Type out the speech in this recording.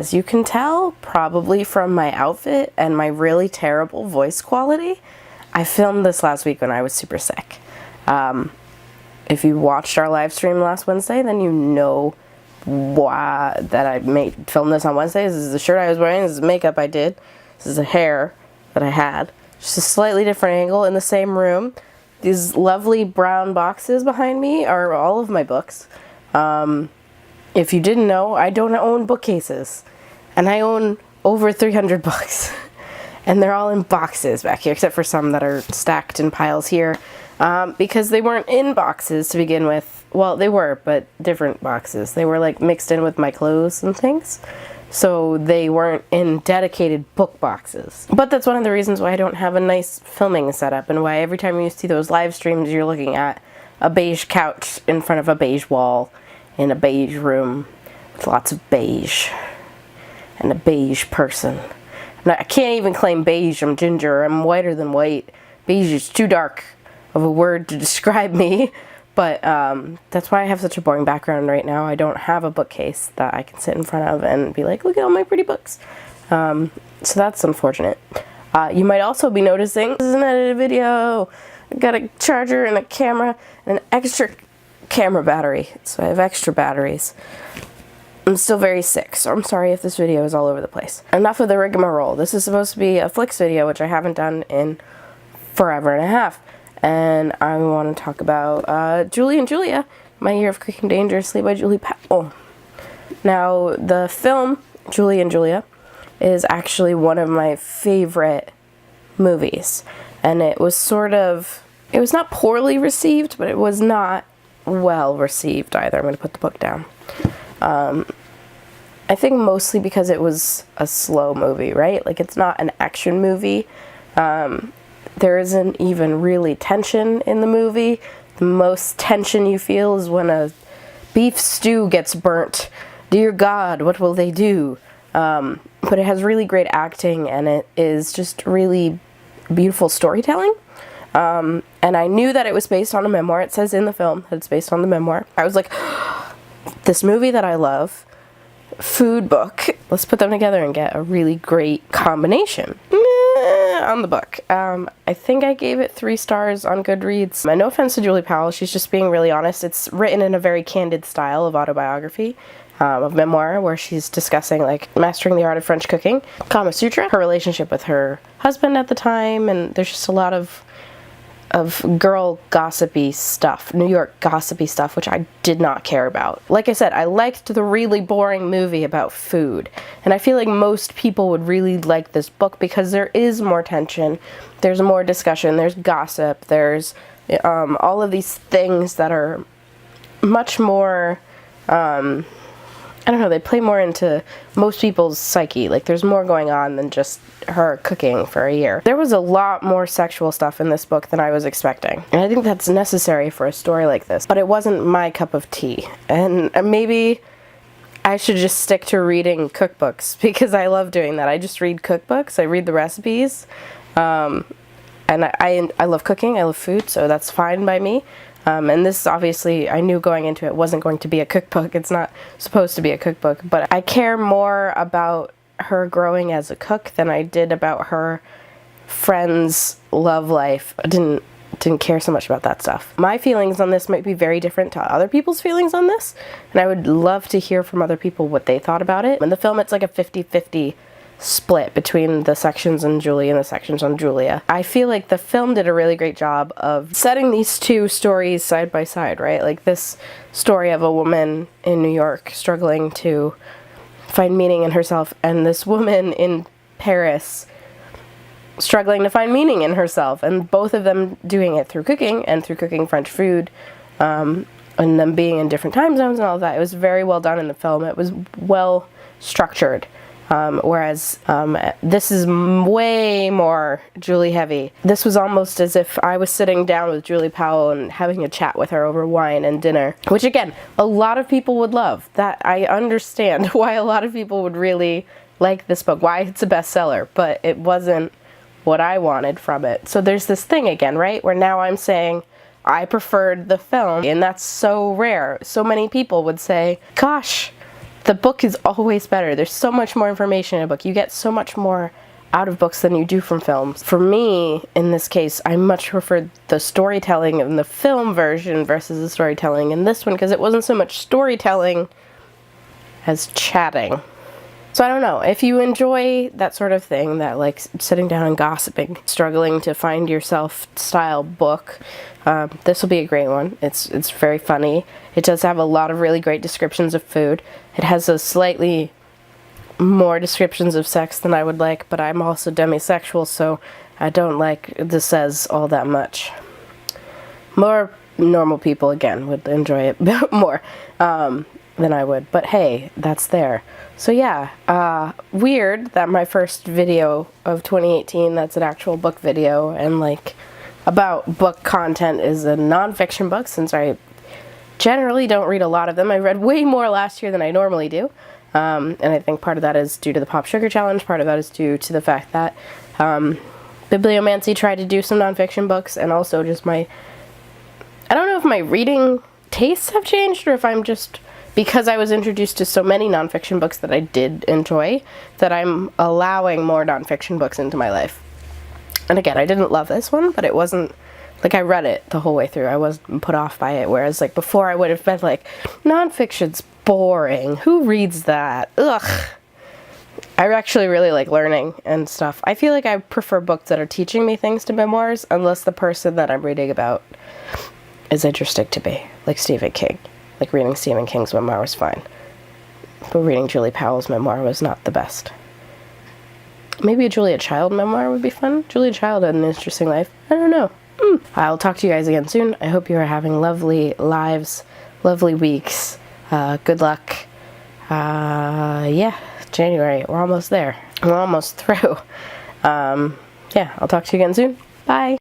As you can tell, probably from my outfit and my really terrible voice quality, I filmed this last week when I was super sick. If you watched our live stream last Wednesday, then you know why that I filmed this on Wednesday. This is the shirt I was wearing, this is the makeup I did, this is the hair that I had. Just a slightly different angle in the same room. These lovely brown boxes behind me are all of my books. If you didn't know, I don't own bookcases. And I own over 300 books. And they're all in boxes back here, except for some that are stacked in piles here. Because they weren't in boxes to begin with. Well, they were, but different boxes. They were like mixed in with my clothes and things. So they weren't in dedicated book boxes. But that's one of the reasons why I don't have a nice filming setup, and why every time you see those live streams, you're looking at a beige couch in front of a beige wall in a beige room with lots of beige and a beige person. And I can't even claim beige. I'm ginger. I'm whiter than white. Beige is too dark of a word to describe me. But that's why I have such a boring background right now. I don't have a bookcase that I can sit in front of and be like, look at all my pretty books. So that's unfortunate. You might also be noticing, this is an edited video. I got a charger and a camera and an extra camera battery. So I have extra batteries. I'm still very sick, so I'm sorry if this video is all over the place. Enough of the rigmarole. This is supposed to be a flicks video, which I haven't done in forever and a half. And I want to talk about Julie and Julia, My Year of Cooking Dangerously by Julie Powell. Now, the film, Julie and Julia, is actually one of my favorite movies. And it was it was not poorly received, but it was not well received either. I'm going to put the book down. I think mostly because it was a slow movie, right? Like, it's not an action movie. There isn't even really tension in the movie. The most tension you feel is when a beef stew gets burnt. Dear God, what will they do? But it has really great acting, and it is just really beautiful storytelling. And I knew that it was based on a memoir. It says in the film that it's based on the memoir. I was like, this movie that I love, food book, let's put them together and get a really great combination. On the book. I think I gave it 3 stars on Goodreads. No offense to Julie Powell, she's just being really honest. It's written in a very candid style of autobiography, of memoir, where she's discussing like mastering the art of French cooking, Kama Sutra, her relationship with her husband at the time, and there's just a lot of girl gossipy stuff, New York gossipy stuff, which I did not care about. Like I said, I liked the really boring movie about food, and I feel like most people would really like this book because there is more tension, there's more discussion, there's gossip, there's all of these things that are much more, I don't know, they play more into most people's psyche. Like, there's more going on than just her cooking for a year. There was a lot more sexual stuff in this book than I was expecting. And I think that's necessary for a story like this. But it wasn't my cup of tea. And maybe I should just stick to reading cookbooks, because I love doing that. I just read cookbooks. I read the recipes. And I love cooking. I love food, so that's fine by me. And this, obviously, I knew going into it wasn't going to be a cookbook. It's not supposed to be a cookbook, but I care more about her growing as a cook than I did about her friends' love life. I didn't care so much about that stuff. My feelings on this might be very different to other people's feelings on this, and I would love to hear from other people what they thought about it. In the film, it's like a 50-50 split between the sections on Julie and the sections on Julia. I feel like the film did a really great job of setting these two stories side by side, right? Like this story of a woman in New York struggling to find meaning in herself, and this woman in Paris struggling to find meaning in herself, and both of them doing it through cooking and through cooking French food, and them being in different time zones and all of that. It was very well done in the film. It was well structured. Whereas this is way more Julie heavy. This was almost as if I was sitting down with Julie Powell and having a chat with her over wine and dinner, which again, a lot of people would love. That I understand why a lot of people would really like this book, why it's a bestseller, but it wasn't what I wanted from it. So there's this thing again, right, where now I'm saying I preferred the film, and that's so rare. So many people would say, gosh, the book is always better. There's so much more information in a book. You get so much more out of books than you do from films. For me, in this case, I much prefer the storytelling in the film version versus the storytelling in this one, because it wasn't so much storytelling as chatting. So I don't know, if you enjoy that sort of thing, that like sitting down and gossiping, struggling to find yourself style book, this will be a great one. It's very funny. It does have a lot of really great descriptions of food. It has a slightly more descriptions of sex than I would like, but I'm also demisexual, so I don't like the says all that much. More normal people, again, would enjoy it more than I would, but hey, that's there. So yeah, weird that my first video of 2018 that's an actual book video and like about book content is a nonfiction book, since I generally don't read a lot of them. I read way more last year than I normally do. And I think part of that is due to the Pop Sugar Challenge, part of that is due to the fact that Bibliomancy tried to do some nonfiction books, and also just I don't know if my reading tastes have changed, or if I'm just, because I was introduced to so many nonfiction books that I did enjoy, that I'm allowing more nonfiction books into my life. And again, I didn't love this one, but it wasn't, like, I read it the whole way through. I wasn't put off by it, whereas, like, before I would have been like, nonfiction's boring. Who reads that? Ugh. I actually really like learning and stuff. I feel like I prefer books that are teaching me things to memoirs, unless the person that I'm reading about is interesting to me. Like Stephen King. Like, reading Stephen King's memoir was fine. But reading Julie Powell's memoir was not the best. Maybe a Julia Child memoir would be fun. Julia Child had an interesting life. I don't know. I'll talk to you guys again soon. I hope you are having lovely lives, lovely weeks. Good luck. Yeah, January. We're almost there. We're almost through. Yeah, I'll talk to you again soon. Bye.